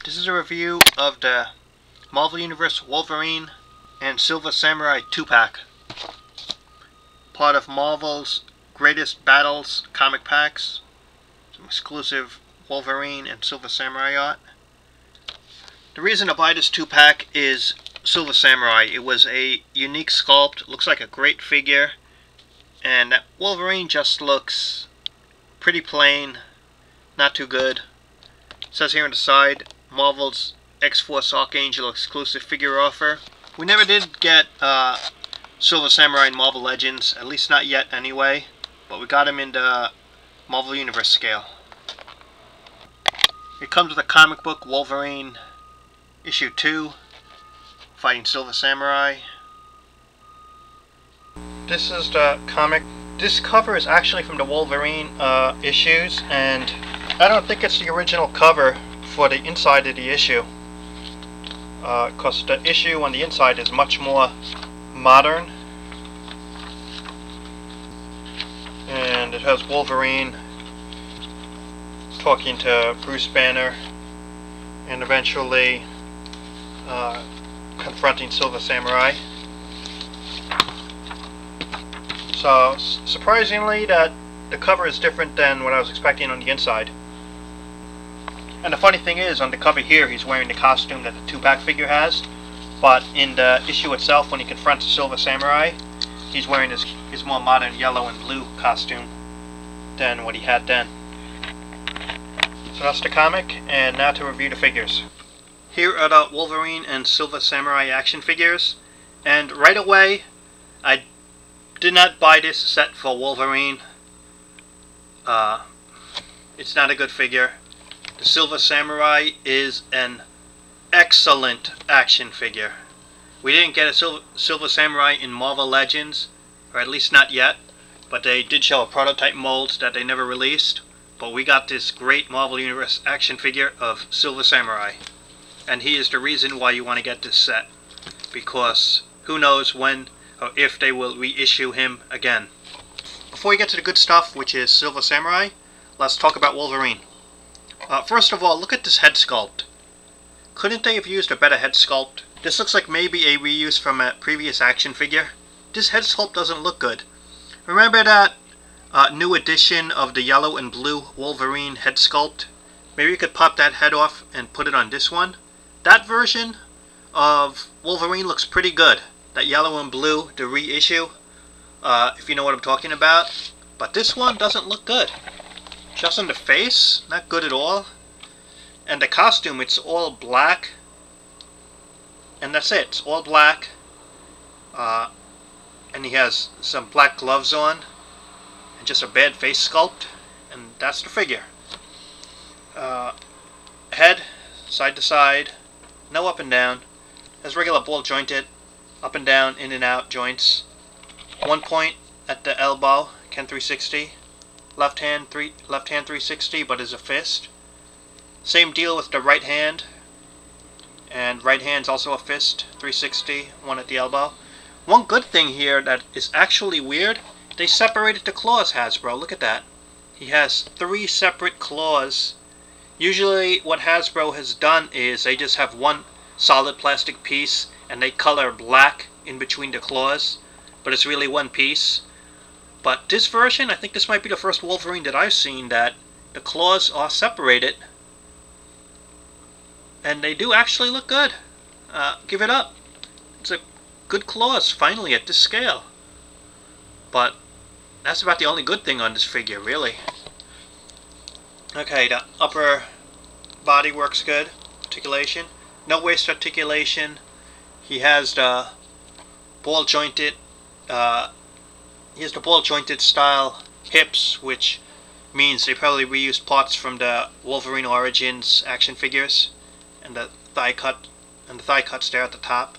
This is a review of the Marvel Universe Wolverine and Silver Samurai 2-pack. Part of Marvel's Greatest Battles comic packs. Some exclusive Wolverine and Silver Samurai art. The reason to buy this 2-pack is Silver Samurai. It was a unique sculpt, looks like a great figure, and that Wolverine just looks pretty plain, not too good. It says here on the side, Marvel's X-Force Archangel exclusive figure offer. We never did get Silver Samurai in Marvel Legends, at least not yet anyway, but we got him in the Marvel Universe scale. It comes with a comic book, Wolverine issue 2, fighting Silver Samurai. This is the comic. This cover is actually from the Wolverine issues, and I don't think it's the original cover for the inside of the issue, because the issue on the inside is much more modern, and it has Wolverine talking to Bruce Banner and eventually confronting Silver Samurai. So surprisingly, that the cover is different than what I was expecting on the inside. And the funny thing is, on the cover here, he's wearing the costume that the 2-pack figure has, but in the issue itself, when he confronts the Silver Samurai, he's wearing his more modern yellow and blue costume than what he had then. So that's the comic, and now to review the figures. Here are the Wolverine and Silver Samurai action figures, and right away, I did not buy this set for Wolverine. It's not a good figure. The Silver Samurai is an excellent action figure. We didn't get a Silver Samurai in Marvel Legends, or at least not yet, but they did show a prototype mold that they never released. But we got this great Marvel Universe action figure of Silver Samurai, and he is the reason why you want to get this set, because who knows when or if they will reissue him again. Before we get to the good stuff, which is Silver Samurai, let's talk about Wolverine. First of all, look at this head sculpt. Couldn't they have used a better head sculpt? This looks like maybe a reuse from a previous action figure. This head sculpt doesn't look good. Remember that new edition of the yellow and blue Wolverine head sculpt? Maybe you could pop that head off and put it on this one. That version of Wolverine looks pretty good. That yellow and blue, the reissue, if you know what I'm talking about. But this one doesn't look good. Just on the face, not good at all. And the costume, it's all black. And that's it, it's all black. And he has some black gloves on. And just a bad face sculpt. And that's the figure. Head, side to side. No up and down. Has regular ball jointed. Up and down, in and out joints. One point at the elbow, Ken 360. Left hand 360, but is a fist. Same deal with the right hand. And right hand's also a fist, 360, one at the elbow. One good thing here that is actually weird, they separated the claws, Hasbro. Look at that. He has 3 separate claws. Usually what Hasbro has done is they just have one solid plastic piece and they color black in between the claws, but it's really one piece. But this version, I think this might be the first Wolverine that I've seen that the claws are separated, and they do actually look good. Give it up. It's a good claws finally at this scale. But that's about the only good thing on this figure, really. Okay, the upper body works good. Articulation. No waist articulation. He has the ball jointed style hips, which means they probably reused parts from the Wolverine Origins action figures, and the thigh cuts there at the top.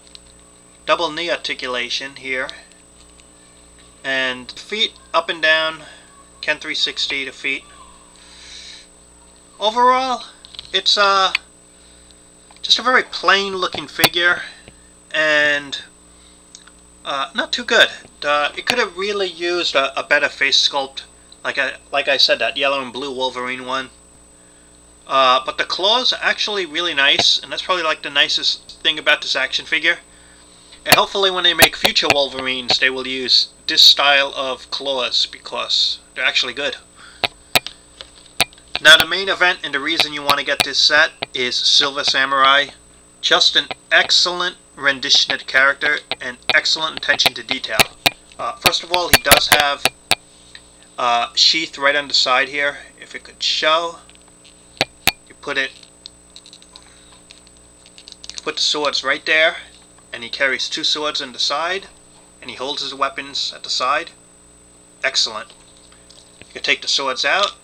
Double knee articulation here, and feet up and down, Ken 360 the feet. Overall, it's just a very plain looking figure, and not too good. It could have really used a better face sculpt, like I said, that yellow and blue Wolverine one. But the claws are actually really nice, and that's probably like the nicest thing about this action figure. And hopefully when they make future Wolverines, they will use this style of claws because they're actually good. Now the main event and the reason you want to get this set is Silver Samurai. Just an excellent rendition of the character and excellent attention to detail. First of all, he does have sheath right on the side here. If it could show, you put the swords right there, and he carries 2 swords on the side, and he holds his weapons at the side. Excellent. You can take the swords out.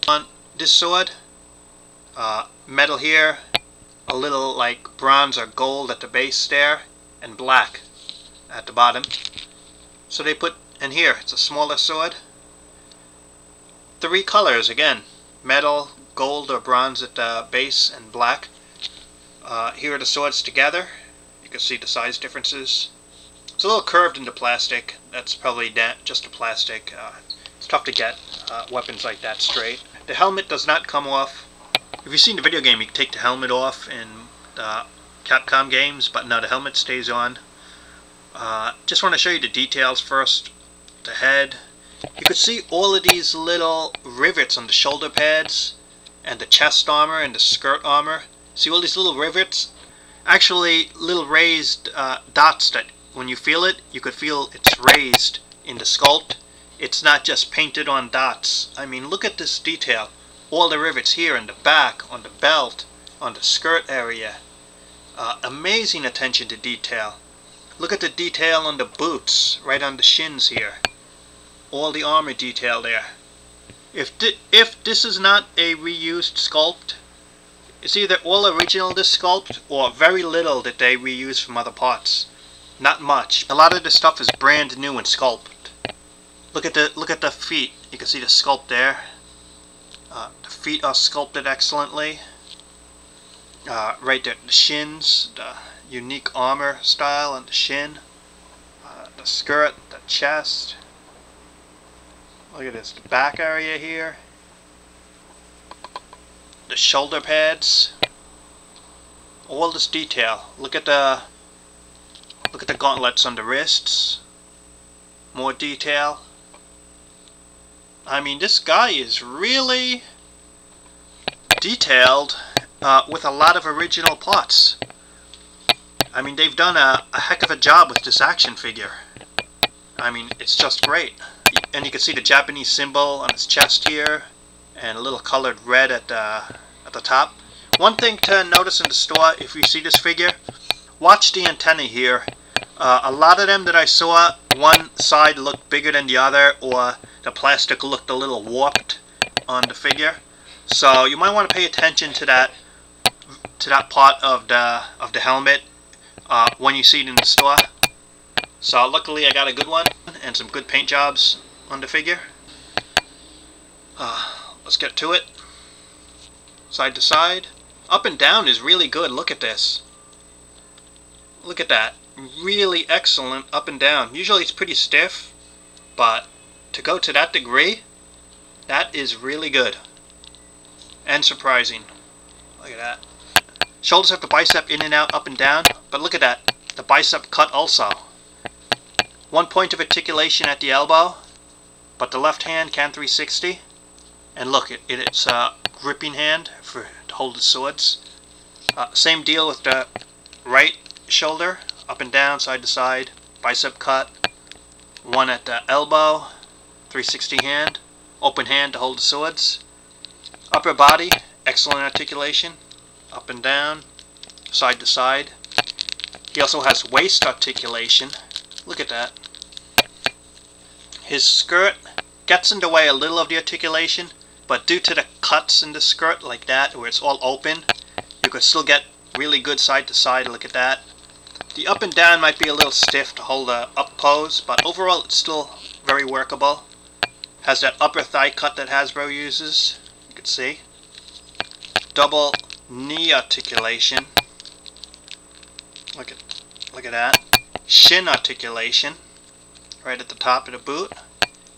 On this sword, metal here, a little like bronze or gold at the base there, and black at the bottom. So they put, and here it's a smaller sword. 3 colors again, metal, gold or bronze at the base, and black. Here are the swords together. You can see the size differences. It's a little curved into plastic. That's probably just a plastic. It's tough to get weapons like that straight. The helmet does not come off. If you've seen the video game, you can take the helmet off in Capcom games, but no, the helmet stays on. Just want to show you the details first. The head. You could see all of these little rivets on the shoulder pads, and the chest armor and the skirt armor. See all these little rivets? Actually, little raised dots that when you feel it, you could feel it's raised in the sculpt. It's not just painted on dots. I mean, look at this detail. All the rivets here in the back, on the belt, on the skirt area. Amazing attention to detail. Look at the detail on the boots, right on the shins here. All the armor detail there. If this is not a reused sculpt, it's either all original this sculpt or very little that they reuse from other parts. Not much. A lot of this stuff is brand new and sculpt. Look at the feet. You can see the sculpt there. The feet are sculpted excellently. Right there, the shins, the unique armor style on the shin. The skirt, the chest. Look at this, the back area here. The shoulder pads. All this detail. Look at the gauntlets on the wrists. More detail. I mean, this guy is really detailed with a lot of original parts. I mean, they've done a heck of a job with this action figure. I mean, it's just great. And you can see the Japanese symbol on his chest here, and a little colored red at the top. One thing to notice in the store, if you see this figure, watch the antennae here. A lot of them that I saw, one side looked bigger than the other, or the plastic looked a little warped on the figure. So you might want to pay attention to that part of the helmet when you see it in the store. So luckily I got a good one and some good paint jobs on the figure. Let's get to it. Side to side. Up and down is really good. Look at this. Look at that. Really excellent up and down. Usually it's pretty stiff, but to go to that degree, that is really good. And surprising. Look at that. Shoulders have the bicep in and out, up and down, but look at that. The bicep cut also. One point of articulation at the elbow, but the left hand can 360. And look, it's a gripping hand to hold the swords. Same deal with the right shoulder, up and down, side to side, bicep cut. One at the elbow, 360 hand, open hand to hold the swords. Upper body, excellent articulation, up and down, side to side. He also has waist articulation. Look at that. His skirt gets in the way a little of the articulation, but due to the cuts in the skirt like that, where it's all open, you could still get really good side to side. Look at that. The up and down might be a little stiff to hold a up pose, but overall it's still very workable. Has that upper thigh cut that Hasbro uses. You can see. Double knee articulation. Look at that. Shin articulation. Right at the top of the boot.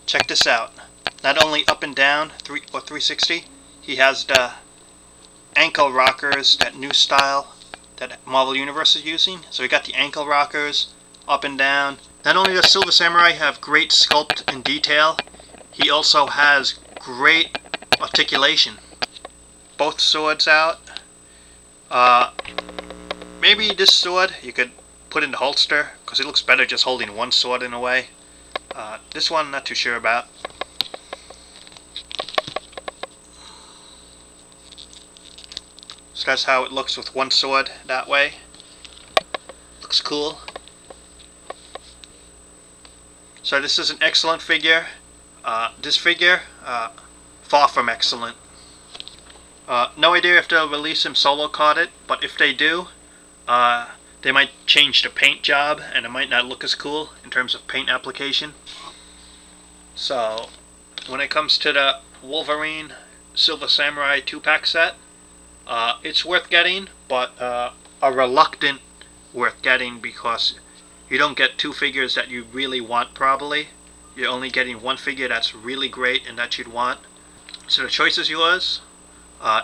Check this out. Not only up and down, 360, He has the ankle rockers, that new style that Marvel Universe is using. So we got the ankle rockers up and down. Not only does Silver Samurai have great sculpt and detail, he also has great articulation. Both swords out. Maybe this sword you could put in the holster because it looks better just holding one sword in a way. This one, not too sure about. So that's how it looks with one sword that way. Looks cool. So this is an excellent figure. This figure, far from excellent. No idea if they'll release him solo carded, but if they do, they might change the paint job and it might not look as cool in terms of paint application. So when it comes to the Wolverine Silver Samurai 2-pack set, it's worth getting, but a reluctant worth getting because you don't get two figures that you really want probably. You're only getting one figure that's really great and that you'd want. So the choice is yours.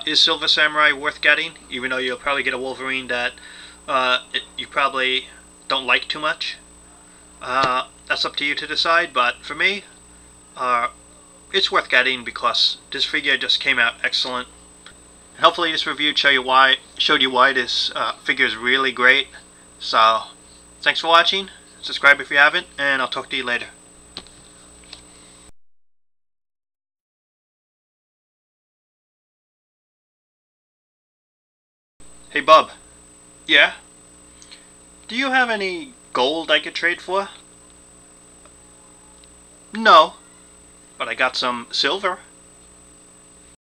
Is Silver Samurai worth getting, even though you'll probably get a Wolverine that you probably don't like too much? That's up to you to decide, but for me, it's worth getting because this figure just came out excellent. And hopefully this review showed you why this figure is really great. So, thanks for watching, subscribe if you haven't, and I'll talk to you later. Hey Bub. Yeah? Do you have any gold I could trade for? No. But I got some silver.